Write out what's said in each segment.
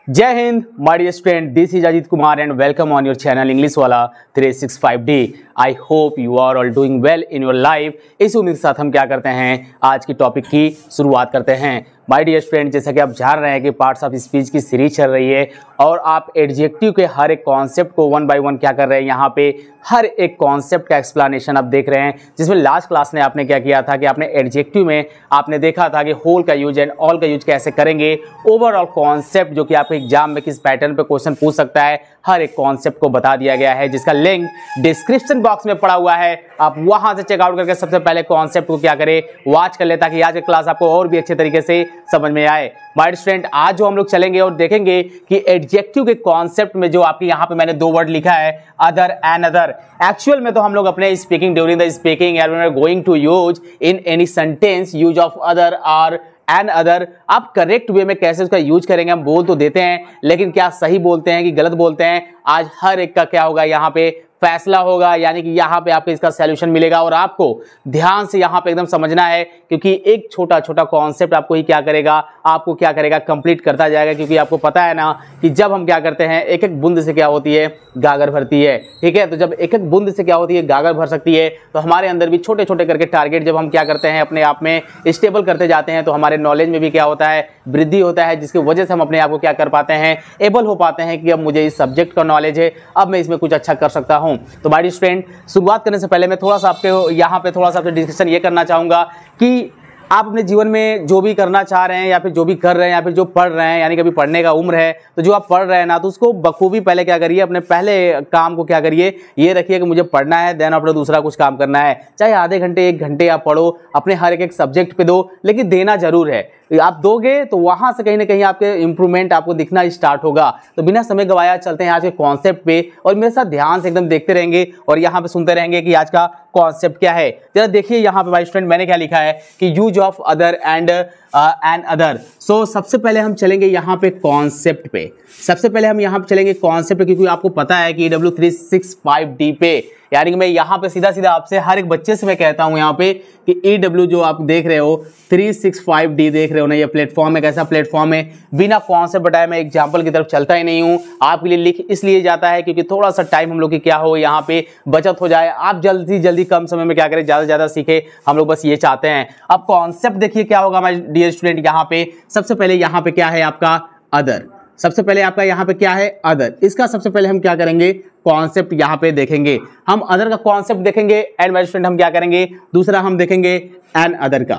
जय हिंद my dear student, this is Ajeet Kumar and welcome on your channel English वाला 365D। I hope you are all doing well in your life. इस उम्मीद के साथ हम क्या करते हैं, आज की टॉपिक की शुरुआत करते हैं। माय डियर स्टूडेंट, जैसा कि आप जान रहे हैं कि पार्ट्स ऑफ स्पीच की सीरीज चल रही है और आप एडजेक्टिव के हर एक कॉन्सेप्ट को वन बाय वन क्या कर रहे हैं, यहाँ पे हर एक कॉन्सेप्ट का एक्सप्लेनेशन आप देख रहे हैं। जिसमें लास्ट क्लास में आपने क्या किया था कि आपने एडजेक्टिव में आपने देखा था कि होल का यूज एंड ऑल का यूज कैसे करेंगे। ओवरऑल कॉन्सेप्ट जो कि आपके एग्जाम में किस पैटर्न पे क्वेश्चन पूछ सकता है, हर एक कॉन्सेप्ट को बता दिया गया है, जिसका लिंक डिस्क्रिप्शन बॉक्स में पड़ा हुआ है। आप वहां से चेकआउट करके सबसे पहले कॉन्सेप्ट को क्या करें, वॉच कर ले, ताकि आज की क्लास आपको और भी अच्छे तरीके से समझ में आए। माय स्टूडेंट, आज जो हम लोग चलेंगे और देखेंगे कि एडजेक्टिव के कॉन्सेप्ट में जो आपके यहाँ पे मैंने दो वर्ड लिखा है, अदर एंड अदर। एक्चुअल में तो हम लोग अपने speaking during the speaking going to use in any sentence use of other और एंड अदर। आप करेक्ट वे में कैसे उसका यूज करेंगे हम बोल तो देते हैं, लेकिन क्या सही बोलते हैं कि गलत बोलते हैं, आज हर एक का क्या होगा यहाँ पे फैसला होगा। यानी कि यहाँ पे आपको इसका सॉल्यूशन मिलेगा और आपको ध्यान से यहाँ पे एकदम समझना है, क्योंकि एक छोटा छोटा कॉन्सेप्ट आपको ही क्या करेगा, आपको क्या करेगा, कंप्लीट करता जाएगा। क्योंकि आपको पता है ना कि जब हम क्या करते हैं, एक एक बूंद से क्या होती है, गागर भरती है। ठीक है, तो जब एक एक बूंद से क्या होती है, गागर भर सकती है, तो हमारे अंदर भी छोटे छोटे करके टारगेट जब हम क्या करते हैं, अपने आप में स्टेबल करते जाते हैं, तो हमारे नॉलेज में भी क्या होता है, वृद्धि होता है, जिसकी वजह से हम अपने आप को क्या कर पाते हैं, एबल हो पाते हैं कि अब मुझे इस सब्जेक्ट का नॉलेज है, अब मैं इसमें कुछ अच्छा कर सकता हूं। तो माय डियर स्टूडेंट, शुरुआत करने से पहले मैं थोड़ा सा आपके यहाँ पे थोड़ा सा आपसे डिस्कशन ये करना चाहूंगा कि आप अपने जीवन में जो भी करना चाह रहे हैं या फिर जो भी कर रहे हैं या फिर जो पढ़ रहे हैं, यानी कि अभी पढ़ने का उम्र है, तो जो आप पढ़ रहे हैं ना, तो उसको बखूबी पहले क्या करिए, अपने पहले काम को क्या करिए, ये रखिए कि मुझे पढ़ना है, देन अपना दूसरा कुछ काम करना है। चाहे आधे घंटे एक घंटे आप पढ़ो, अपने हर एक सब्जेक्ट पे दो, लेकिन देना जरूर है। आप दोगे तो वहां से कहीं ना कहीं आपके इंप्रूवमेंट आपको दिखना स्टार्ट होगा। तो बिना समय गवाया चलते हैं आज के कॉन्सेप्ट पे, और मेरे साथ ध्यान से एकदम देखते रहेंगे और यहाँ पे सुनते रहेंगे कि आज का कॉन्सेप्ट क्या है। जरा देखिए यहाँ पे भाई स्टूडेंट, मैंने क्या लिखा है कि use of other and other. So सबसे पहले हम चलेंगे यहाँ पे कॉन्सेप्ट पे। सबसे पहले हम यहाँ पे चलेंगे कॉन्सेप्ट, क्योंकि आपको पता है कि EW365D पे, यानी कि मैं यहाँ पे सीधा सीधा आपसे हर एक बच्चे से मैं कहता हूँ यहाँ पे कि EW जो आप देख रहे हो 365D देख रहे हो ना, ये प्लेटफॉर्म है। कैसा प्लेटफॉर्म है, बिना कॉन्सेप्ट बताए मैं एग्जाम्पल की तरफ चलता ही नहीं हूँ। आपके लिए लिख इसलिए जाता है क्योंकि थोड़ा सा टाइम हम लोग की क्या हो, यहाँ पे बचत हो जाए, आप जल्दी जल्दी कम समय में क्या करें, ज्यादा से ज्यादा सीखे, हम लोग बस ये चाहते हैं। अब कॉन्सेप्ट देखिए क्या होगा माय डियर स्टूडेंट, यहाँ पे सबसे पहले यहाँ पे क्या है आपका अदर। सबसे पहले आपका यहाँ पे क्या है, अदर। इसका सबसे पहले हम क्या करेंगे, कॉन्सेप्ट यहाँ पे देखेंगे। हम अदर का कॉन्सेप्ट देखेंगे एंड माय स्टूडेंट हम क्या करेंगे, दूसरा हम देखेंगे एंड अदर का।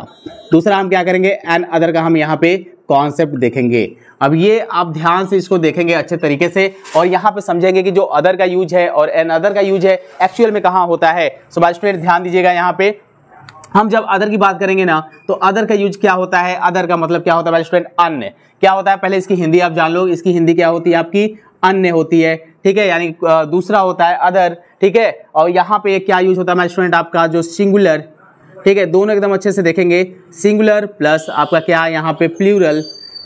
दूसरा हम क्या करेंगे, एंड अदर का हम यहाँ पे कॉन्सेप्ट देखेंगे। अब ये आप ध्यान से इसको देखेंगे अच्छे तरीके से और यहाँ पे समझेंगे कि जो अदर का यूज है और एंड अदर का यूज है एक्चुअल में कहाँ होता है। सो माय स्टूडेंट ध्यान दीजिएगा, यहाँ पे हम जब अदर की बात करेंगे ना, तो अदर का यूज क्या होता है, अदर का मतलब क्या होता है भाई स्टूडेंट, अन्य। क्या होता है, पहले इसकी हिंदी आप जान लो, इसकी हिंदी क्या होती है आपकी, अन्य होती है। ठीक है, यानी दूसरा होता है अदर। ठीक है, और यहाँ पे क्या यूज होता है भाई स्टूडेंट, आपका जो सिंगुलर। ठीक है, दोनों एकदम अच्छे से देखेंगे, सिंगुलर प्लस आपका क्या यहाँ पे प्लूरल।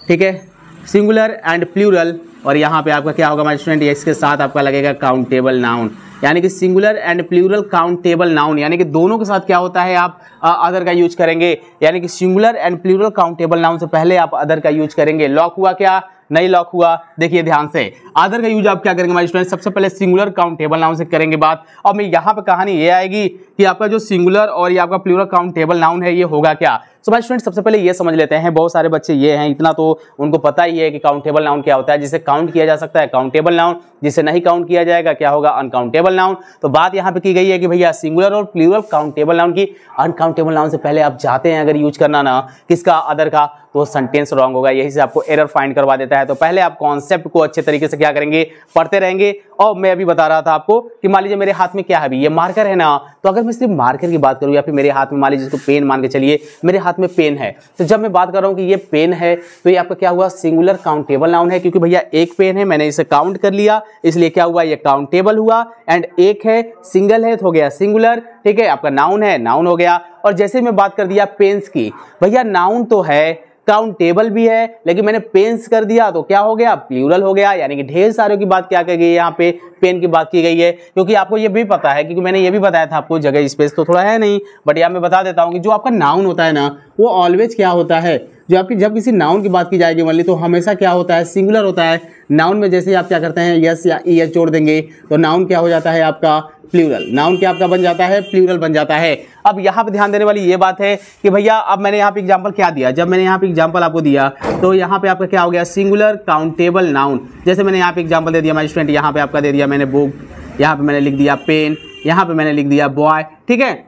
ठीक है, सिंगुलर एंड प्लूरल, और यहाँ पे आपका क्या होगा माय स्टूडेंट, इसके साथ आपका लगेगा काउंटेबल नाउन। यानी कि singular and plural countable noun, यानी कि दोनों के साथ क्या होता है, आप अदर का यूज करेंगे। यानी कि singular and plural countable noun से पहले आप अदर का यूज करेंगे। लॉक हुआ क्या, नहीं लॉक हुआ, देखिए ध्यान से। अदर का यूज आप क्या करेंगे माय स्टूडेंट, सबसे पहले सिंगुलर काउंटेबल नाउन से करेंगे बात। और मैं यहाँ पे कहानी ये आएगी कि आपका जो सिंगुलर और ये आपका प्लूरल काउंटेबल नाउन है, ये होगा क्या। सो माय स्टूडेंट सबसे पहले ये समझ लेते हैं, बहुत सारे बच्चे ये हैं, इतना तो उनको पता ही है कि काउंटेबल नाउन क्या होता है। जिसे काउंट किया जा सकता है काउंटेबल नाउन, जिसे नहीं काउंट किया जाएगा क्या होगा, अनकाउंटेबल नाउन। तो बात यहाँ पे की गई है कि भैया सिंगुलर और प्लूरल काउंटेबल नाउन की, अनकाउंटेबल नाउन से पहले आप जाते हैं अगर यूज करना ना किसका, अदर का, तो सेंटेंस रॉन्ग होगा। यही से आपको एरर फाइंड करवा देता है। तो पहले आप कॉन्सेप्ट को अच्छे तरीके से क्या करेंगे, पढ़ते रहेंगे। और मैं अभी बता रहा था आपको कि मान लीजिए मेरे हाथ में क्या है, अभी ये मार्कर है ना, तो अगर मैं सिर्फ मार्कर की बात करूं या फिर मेरे हाथ में मान लीजिए इसको पेन मान के चलिए, मेरे हाथ में पेन है, तो जब मैं बात कर रहा हूं कि ये पेन है, तो ये आपका क्या हुआ, सिंगुलर काउंटेबल नाउन है। क्योंकि भैया एक पेन है, मैंने इसे काउंट कर लिया, इसलिए क्या हुआ, ये काउंटेबल हुआ। एंड एक है, सिंगल है, तो हो गया सिंगुलर। ठीक है, आपका नाउन है, नाउन हो गया। और जैसे मैं बात कर दिया पेन्स की, भैया नाउन तो है, काउंटेबल भी है, लेकिन मैंने पेन्स कर दिया तो क्या हो गया, प्लूरल हो गया, यानी कि ढेर सारे की बात क्या की गई है, यहाँ पे पेन की बात की गई है। क्योंकि आपको ये भी पता है, क्योंकि मैंने ये भी बताया था आपको, जगह स्पेस तो थोड़ा है नहीं, बट यहाँ मैं बता देता हूँ कि जो आपका नाउन होता है ना, वो ऑलवेज क्या होता है, जो आपकी जब किसी नाउन की बात की जाएगी ओनली, तो हमेशा क्या होता है, सिंगुलर होता है। नाउन में जैसे आप क्या करते हैं, यस या ईएस जोड़ देंगे तो नाउन क्या हो जाता है आपका, प्लूरल। नाउन क्या आपका बन जाता है, प्लूरल बन जाता है। अब यहाँ पे ध्यान देने वाली ये बात है कि भैया अब मैंने यहाँ पे एग्जांपल क्या दिया, जब मैंने यहाँ पे एग्जांपल आपको दिया तो यहाँ पे आपका क्या हो गया, सिंगुलर काउंटेबल नाउन। जैसे मैंने यहाँ पे एग्जांपल दे दिया माय स्टूडेंट, यहाँ पे आपका दे दिया मैंने बुक, यहाँ पे मैंने लिख दिया पेन, यहाँ पे मैंने लिख दिया बॉय। ठीक है,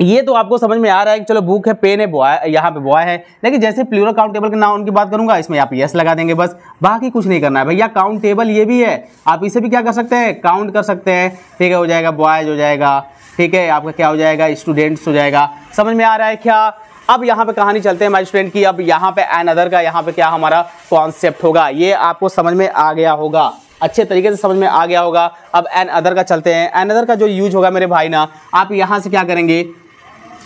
ये तो आपको समझ में आ रहा है कि चलो बुक है, पेन है, बॉय, यहाँ पे बॉय है। लेकिन जैसे प्लूरल काउंटेबल के नाउन की बात करूंगा, इसमें आप यस लगा देंगे बस, बाकी कुछ नहीं करना है भैया। काउंटेबल ये भी है, आप इसे भी क्या कर सकते हैं, काउंट कर सकते हैं। ठीक है, हो जाएगा बॉयज हो जाएगा, ठीक है, आपका क्या हो जाएगा, स्टूडेंट्स हो जाएगा। समझ में आ रहा है क्या। अब यहाँ पे कहानी चलते हैं माय स्टूडेंट की। अब यहाँ पे एन अदर का यहाँ पे क्या हमारा कॉन्सेप्ट होगा, ये आपको समझ में आ गया होगा, अच्छे तरीके से समझ में आ गया होगा। अब एन अदर का चलते हैं। एन अदर का जो यूज होगा मेरे भाई ना, आप यहाँ से क्या करेंगे,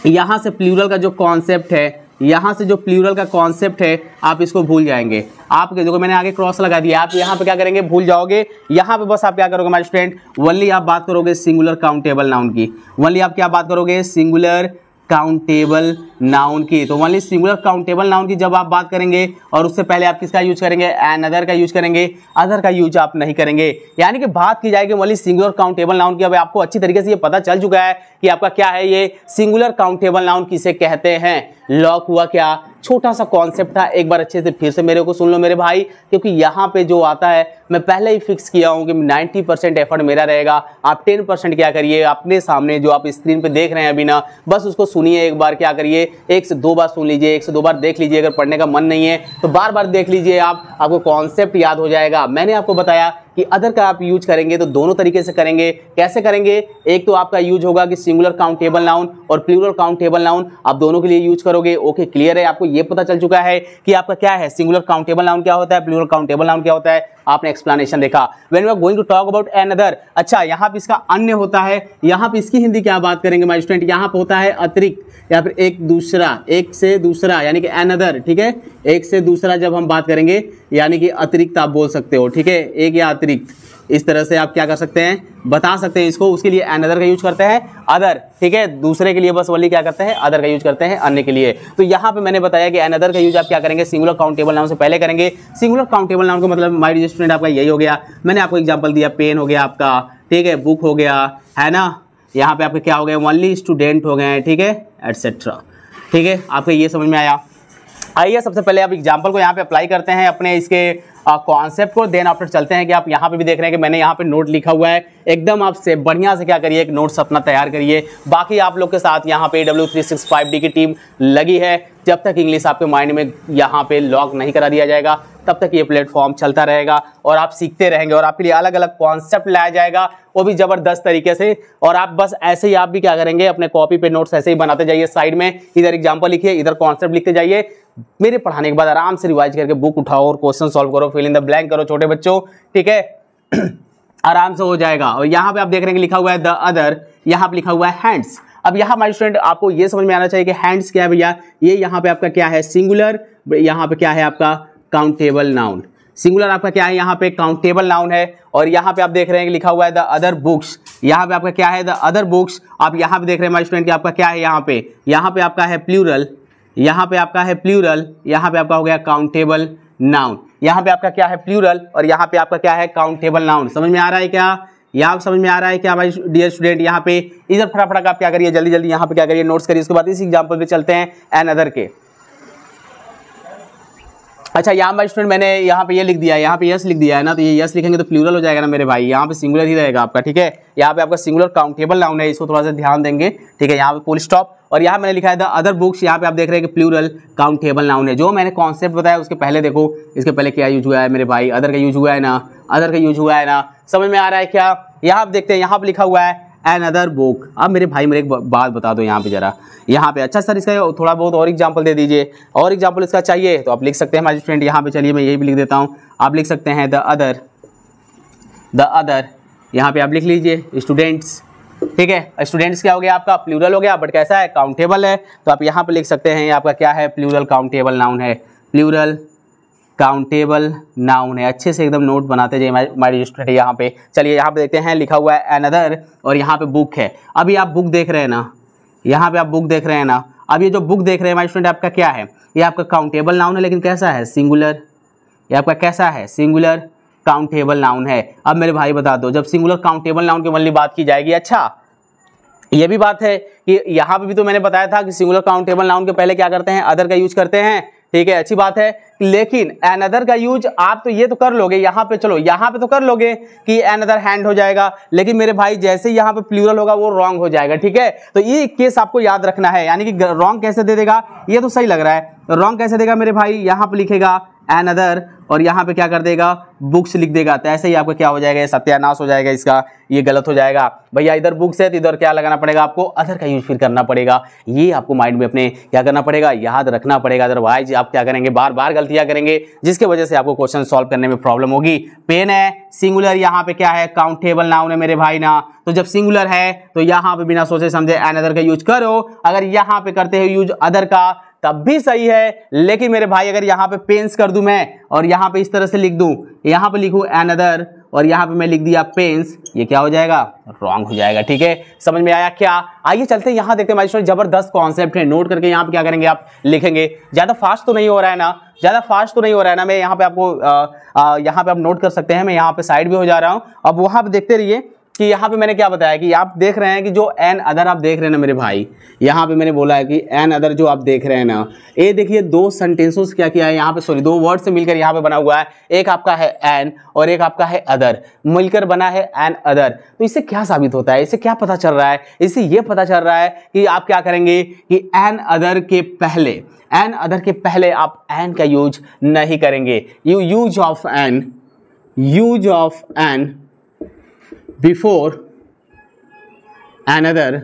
यहाँ से प्लूरल का जो कॉन्सेप्ट है, यहाँ से जो प्लूरल का कॉन्सेप्ट है आप इसको भूल जाएंगे। आप देखो मैंने आगे क्रॉस लगा दिया, आप यहाँ पे क्या करेंगे, भूल जाओगे। यहाँ पे बस आप क्या करोगे माय स्टूडेंट, ओनली आप बात करोगे सिंगुलर काउंटेबल नाउन की। ओनली आप क्या बात करोगे, सिंगुलर काउंटेबल नाउन की। तो ओनली सिंगुलर काउंटेबल नाउन की जब आप बात करेंगे, और उससे पहले आप किसका यूज करेंगे, एन अदर का यूज करेंगे, अदर का यूज आप नहीं करेंगे। यानी कि बात की जाएगी ओनली सिंगुलर काउंटेबल नाउन की। अब आपको अच्छी तरीके से ये पता चल चुका है कि आपका क्या है, ये सिंगुलर काउंटेबल नाउन किसे कहते हैं। लॉक हुआ क्या, छोटा सा कॉन्सेप्ट था, एक बार अच्छे से फिर से मेरे को सुन लो मेरे भाई, क्योंकि यहाँ पे जो आता है मैं पहले ही फिक्स किया हूँ कि 90% एफर्ट मेरा रहेगा, आप 10% क्या करिए, अपने सामने जो आप स्क्रीन पे देख रहे हैं अभी ना, बस उसको सुनिए एक बार, क्या करिए 1 से 2 बार सुन लीजिए, 1 से 2 बार देख लीजिए। अगर पढ़ने का मन नहीं है तो बार बार देख लीजिए, आपको कॉन्सेप्ट याद हो जाएगा। मैंने आपको बताया कि अदर का आप यूज करेंगे तो दोनों तरीके से करेंगे। कैसे करेंगे, एक तो आपका यूज होगा कि सिंगुलर काउंटेबल नाउन और प्लूरल काउंटेबल नाउन, आप दोनों के लिए यूज करोगे। ओके, क्लियर है, आपको ये पता चल चुका है कि आपका क्या है, सिंगुलर काउंटेबल नाउन क्या होता है, प्लूरल काउंटेबल नाउन क्या होता है, आपने एक्सप्लेनेशन देखा। When we are going to talk about another, अच्छा यहाँ पे इसका अन्य होता है, यहाँ पे इसकी हिंदी क्या बात करेंगे माय स्टूडेंट, यहाँ पे होता है अतिरिक्त या फिर एक दूसरा, एक से दूसरा, यानी कि अनदर। ठीक है, एक से दूसरा जब हम बात करेंगे यानी कि अतिरिक्त आप बोल सकते हो। ठीक है, एक या अतिरिक्त, इस तरह से आप क्या कर सकते हैं, बता सकते हैं इसको। उसके लिए अनदर का यूज करते हैं, अदर। ठीक है, दूसरे के लिए बस वही क्या करते हैं, अदर का यूज करते हैं, अन्य के लिए। तो यहाँ पे मैंने बताया कि अनदर का यूज आप क्या करेंगे, सिंगुलर काउंटेबल नाउन से पहले करेंगे। सिंगुलर काउंटेबल नाउन का मतलब माय डियर स्टूडेंट आपका यही हो गया। मैंने आपको एग्जांपल दिया, पेन हो गया आपका, ठीक है, बुक हो गया, है ना, यहाँ पे आपके क्या हो गए, ओनली स्टूडेंट हो गए, ठीक है, एटसेट्रा। ठीक है, आपको ये समझ में आया। आइए सबसे पहले आप एग्जाम्पल को यहाँ पे अप्लाई करते हैं अपने इसके कॉन्सेप्ट को, देन आफ्टर चलते हैं कि आप यहाँ पे भी देख रहे हैं कि मैंने यहाँ पे नोट लिखा हुआ है, एकदम आपसे बढ़िया से क्या करिए, एक नोट्स अपना तैयार करिए। बाकी आप लोग के साथ यहाँ पे W365D की टीम लगी है। जब तक इंग्लिश आपके माइंड में यहाँ पे लॉक नहीं करा दिया जाएगा तब तक ये प्लेटफॉर्म चलता रहेगा और आप सीखते रहेंगे और आपके लिए अलग अलग कॉन्सेप्ट लाया जाएगा, वो भी ज़बरदस्त तरीके से। और आप बस ऐसे ही आप भी क्या करेंगे, अपने कॉपी पे नोट्स ऐसे ही बनाते जाइए, साइड में इधर एग्जाम्पल लिखिए, इधर कॉन्सेप्ट लिखते जाइए। मेरे पढ़ाने के बाद आराम से रिवाइज करके बुक उठाओ और क्वेश्चन सॉल्व करो, फिल इन द ब्लैंक करो छोटे बच्चों, ठीक है आराम से हो जाएगा। और यहाँ पे आप देख रहे हैं कि लिखा हुआ है द अदर, यहाँ पे लिखा हुआ है हैंड्स। अब यहाँ माय स्टूडेंट आपको ये समझ में आना चाहिए कि हैंड्स क्या है भैया, ये यहाँ पे आपका क्या है, सिंगुलर, यहाँ पे क्या है आपका काउंटेबल नाउन। सिंगुलर आपका क्या है, यहाँ पे काउंटेबल नाउन है। और यहाँ पे आप देख रहे हैं कि लिखा हुआ है द अदर बुक्स, यहाँ पे आपका क्या है, द अदर बुक्स। आप यहाँ पे देख रहे हैं माय स्टूडेंट कि आपका क्या है, यहाँ पे आपका है प्लूरल, यहाँ पे आपका है प्लूरल, यहाँ पे आपका हो गया काउंटेबल नाउन। यहाँ पे आपका क्या है प्लूरल और यहाँ पे आपका क्या है काउंटेबल नाउन। समझ में आ रहा है क्या, यहाँ समझ में आ रहा है क्या भाई डियर स्टूडेंट। यहाँ पे इधर फटाफट आप क्या करिए, जल्दी जल्दी यहाँ पे क्या करिए, नोट्स करिए। उसके बाद इस एग्जाम्पल पे चलते हैं एन अदर के। अच्छा यहाँ भाई स्टूडेंट मैंने यहाँ पे ये लिख दिया है, यहाँ पे यस लिख दिया है ना, तो ये यस लिखेंगे तो प्लूरल हो जाएगा ना मेरे भाई, यहाँ पे सिंगुलर ही रहेगा आपका, ठीक है। यहाँ पे आपका सिंगुलर काउंटेबल नाउन है, इसको थोड़ा सा ध्यान देंगे, ठीक है। यहाँ पे फुल स्टॉप। और यहाँ मैंने लिखा है द अदर बुक्स, यहाँ पे आप देख रहे हैं कि प्लूरल काउंटेबल नाउन है। जो मैंने कॉन्सेप्ट बताया उसके पहले देखो, इसके पहले क्या यूज हुआ है मेरे भाई, अदर का यूज हुआ है ना, अदर का यूज हुआ है ना, समझ में आ रहा है क्या। यहाँ आप देखते हैं, यहाँ पे लिखा हुआ है एन अदर बुक। अब मेरे भाई मेरे एक बात बता दो यहाँ पे जरा, यहाँ पे अच्छा सर इसका थोड़ा बहुत और एग्जांपल दे दीजिए, और एग्जांपल इसका चाहिए तो आप लिख सकते हैं हमारे स्टूडेंट। यहाँ पे चलिए मैं यही भी लिख देता हूँ, आप लिख सकते हैं द अदर, यहाँ पे आप लिख लीजिए स्टूडेंट्स, ठीक है। स्टूडेंट्स क्या हो गया आपका, प्लूरल हो गया, बट कैसा है, काउंटेबल है, तो आप यहाँ पे लिख सकते हैं आपका क्या है, प्लूरल काउंटेबल नाउन है। प्लूरल काउंटेबल नाउन है। अच्छे से एकदम नोट बनाते जाइए माय स्टूडेंट। यहाँ पे चलिए, यहाँ पे देखते हैं लिखा हुआ है अनदर और यहाँ पे बुक है। अभी आप बुक देख रहे हैं ना, यहाँ पे आप बुक देख रहे हैं ना। अब ये जो बुक देख रहे हैं माय स्टूडेंट आपका क्या है, ये आपका काउंटेबल नाउन है, लेकिन कैसा है, सिंगुलर। ये आपका कैसा है, सिंगुलर काउंटेबल नाउन है। अब मेरे भाई बता दो, जब सिंगुलर काउंटेबल नाउन की ओनली बात की जाएगी, अच्छा ये भी बात है कि यहाँ पे भी तो मैंने बताया था कि सिंगुलर काउंटेबल नाउन के पहले क्या करते हैं, अदर का यूज करते हैं, ठीक है, अच्छी बात है। लेकिन अनदर का यूज आप तो ये तो कर लोगे यहाँ पे, चलो यहाँ पे तो कर लोगे कि अनदर हैंड हो जाएगा, लेकिन मेरे भाई जैसे यहाँ पे प्लूरल होगा वो रॉन्ग हो जाएगा, ठीक है। तो ये केस आपको याद रखना है, यानी कि रॉन्ग कैसे दे देगा, ये तो सही लग रहा है, रॉन्ग कैसे देगा मेरे भाई, यहाँ पे लिखेगा अनदर और यहाँ पे क्या कर देगा, बुक्स लिख देगा। तो ऐसे ही आपका क्या हो जाएगा, ये सत्यानाश हो जाएगा इसका, ये गलत हो जाएगा। भैया इधर बुक्स है तो इधर क्या लगाना पड़ेगा आपको, अदर का यूज फिर करना पड़ेगा। ये आपको माइंड में अपने क्या करना पड़ेगा, याद रखना पड़ेगा, अदरवाइज आप क्या करेंगे, बार बार गलतियां करेंगे, जिसके वजह से आपको क्वेश्चन सॉल्व करने में प्रॉब्लम होगी। पेन है सिंगुलर, यहाँ पे क्या है, काउंटेबल नाउन है मेरे भाई ना। तो जब सिंगुलर है तो यहाँ पे बिना सोचे समझे अनदर का यूज करो। अगर यहाँ पे करते हो यूज अदर का तब भी सही है, लेकिन मेरे भाई अगर यहाँ पे पेन्स कर दूं मैं और यहाँ पे इस तरह से लिख दूं, यहाँ पे लिखूं अनदर और यहाँ पे मैं लिख दिया पेन्स, ये क्या हो जाएगा, रॉन्ग हो जाएगा, ठीक है। समझ में आया क्या? आइए चलते हैं, यहाँ देखते हैं मास्टर, जबरदस्त कॉन्सेप्ट है, नोट करके यहाँ पे क्या करेंगे आप लिखेंगे। ज्यादा फास्ट तो नहीं हो रहा है ना, ज्यादा फास्ट तो नहीं हो रहा है ना, मैं यहाँ पे आपको यहाँ पे आप नोट कर सकते हैं, मैं यहाँ पे साइड भी हो जा रहा हूँ। अब वहाँ पे देखते रहिए कि यहाँ पे मैंने क्या बताया कि आप देख रहे हैं कि जो एन अदर आप देख रहे हैं ना मेरे भाई, यहाँ पे मैंने बोला है कि एन अदर जो आप देख रहे हैं ना, ये देखिए दो सेंटेंसेस क्या किया है यहाँ पे, सॉरी दो वर्ड से मिलकर यहाँ पे बना हुआ है, एक आपका है एन और एक आपका है अदर, मिलकर बना है एन अदर। तो इससे क्या साबित होता है, इससे क्या पता चल रहा है, इससे ये पता चल रहा है कि आप क्या करेंगे कि एन अदर के पहले, एन अदर के पहले आप एन का यूज नहीं करेंगे। Use of an before another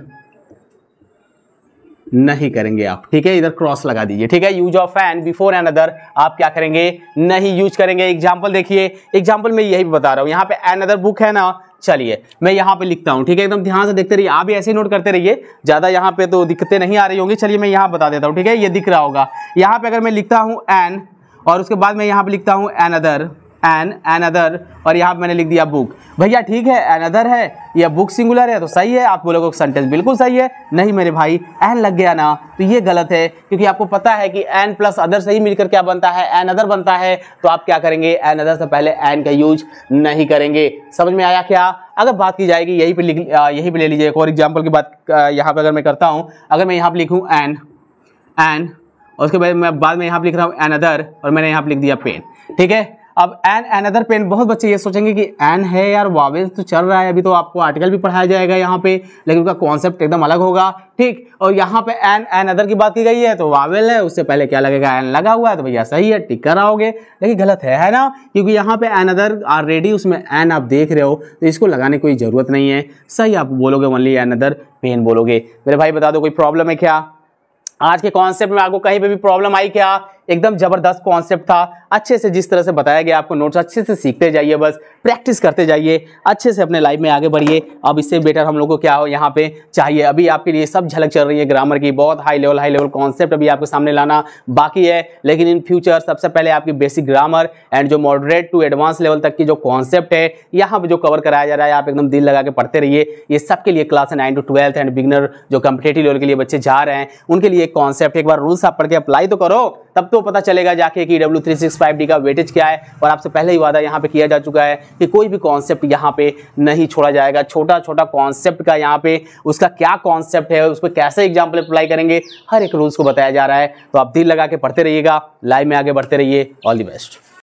नहीं करेंगे आप, ठीक है, इधर क्रॉस लगा दीजिए, ठीक है। Use of an before another आप क्या करेंगे, नहीं यूज करेंगे। एग्जांपल देखिए, एग्जांपल में यही बता रहा हूं, यहाँ पे अनदर बुक है ना, चलिए मैं यहाँ पे लिखता हूं, ठीक है, एकदम ध्यान से देखते रहिए, आप भी ऐसे ही नोट करते रहिए, ज्यादा यहाँ पे तो दिक्कतें नहीं आ रही होंगी। चलिए मैं यहाँ बता देता हूँ, ठीक है, ये दिख रहा होगा। यहाँ पे अगर मैं लिखता हूँ एन और उसके बाद मैं यहाँ पे लिखता हूँ अनदर, अनदर और यहाँ पे मैंने लिख दिया बुक, भैया ठीक है, अनदर है या बुक सिंगुलर है तो सही है, आप बोलोगे सेंटेंस बिल्कुल सही है। नहीं मेरे भाई, एन लग गया ना तो ये गलत है, क्योंकि आपको पता है कि एन प्लस अदर से ही मिलकर क्या बनता है, अनदर बनता है। तो आप क्या करेंगे, अनदर से पहले एन का यूज नहीं करेंगे। समझ में आया क्या? अगर बात की जाएगी यहीं पे ले लीजिए एक और एग्जाम्पल की बात, यहाँ पे अगर मैं करता हूँ, अगर मैं यहाँ पे लिखूँ एन और उसके बाद मैं यहाँ पे लिख रहा हूँ अनदर और मैंने यहाँ पे लिख दिया पेन, ठीक है। अब एन अनदर पेन, बहुत बच्चे ये सोचेंगे कि एन है यार, वावेल तो चल रहा है, अभी तो आपको आर्टिकल भी पढ़ाया जाएगा यहाँ पे, लेकिन उसका कॉन्सेप्ट एकदम अलग होगा, ठीक। और यहाँ पे एन अनदर की बात की गई है तो वावेल है, उससे पहले क्या लगेगा, एन लगा हुआ है, तो भैया सही है, टिक कराओगे। लेकिन गलत है ना, क्योंकि यहाँ पे अनदर ऑलरेडी उसमें एन आप देख रहे हो, तो इसको लगाने की कोई जरूरत नहीं है, सही आप बोलोगे, ओनली अनदर पेन बोलोगे। मेरे भाई बता दो कोई प्रॉब्लम है क्या? आज के कॉन्सेप्ट में आपको कहीं पे भी प्रॉब्लम आई क्या? एकदम जबरदस्त कॉन्सेप्ट था, अच्छे से जिस तरह से बताया गया आपको नोट्स अच्छे से सीखते जाइए, बस प्रैक्टिस करते जाइए, अच्छे से अपने लाइफ में आगे बढ़िए। अब इससे बेटर हम लोग को क्या हो यहाँ पे चाहिए, अभी आपके लिए सब झलक चल रही है ग्रामर की, बहुत हाई लेवल कॉन्सेप्ट अभी आपके सामने लाना बाकी है। लेकिन इन फ्यूचर सबसे पहले आपकी बेसिक ग्रामर एंड जो मॉडरेट टू एडवांस लेवल तक की जो कॉन्सेप्ट है यहाँ पे जो कवर कराया जा रहा है, आप एकदम दिल लगा के पढ़ते रहिए। ये सबके लिए क्लास 9 to 12 एंड बिगनर जो कॉम्पिटिटिव लेवल के लिए बच्चे जा रहे हैं, उनके लिए कॉन्सेप्ट एक बार रूल्स आप पढ़ के अप्लाई तो करो, तब तो पता चलेगा जाके कि EW365D का वेटेज क्या है। और आपसे पहले ही वादा यहाँ पे किया जा चुका है कि कोई भी कॉन्सेप्ट यहाँ पे नहीं छोड़ा जाएगा, छोटा छोटा कॉन्सेप्ट का यहाँ पे उसका क्या कॉन्सेप्ट है, उस पर कैसे एग्जाम्पल अप्लाई करेंगे, हर एक रूल्स को बताया जा रहा है। तो आप दिल लगा के पढ़ते रहिएगा, लाइव में आगे बढ़ते रहिए। All the best.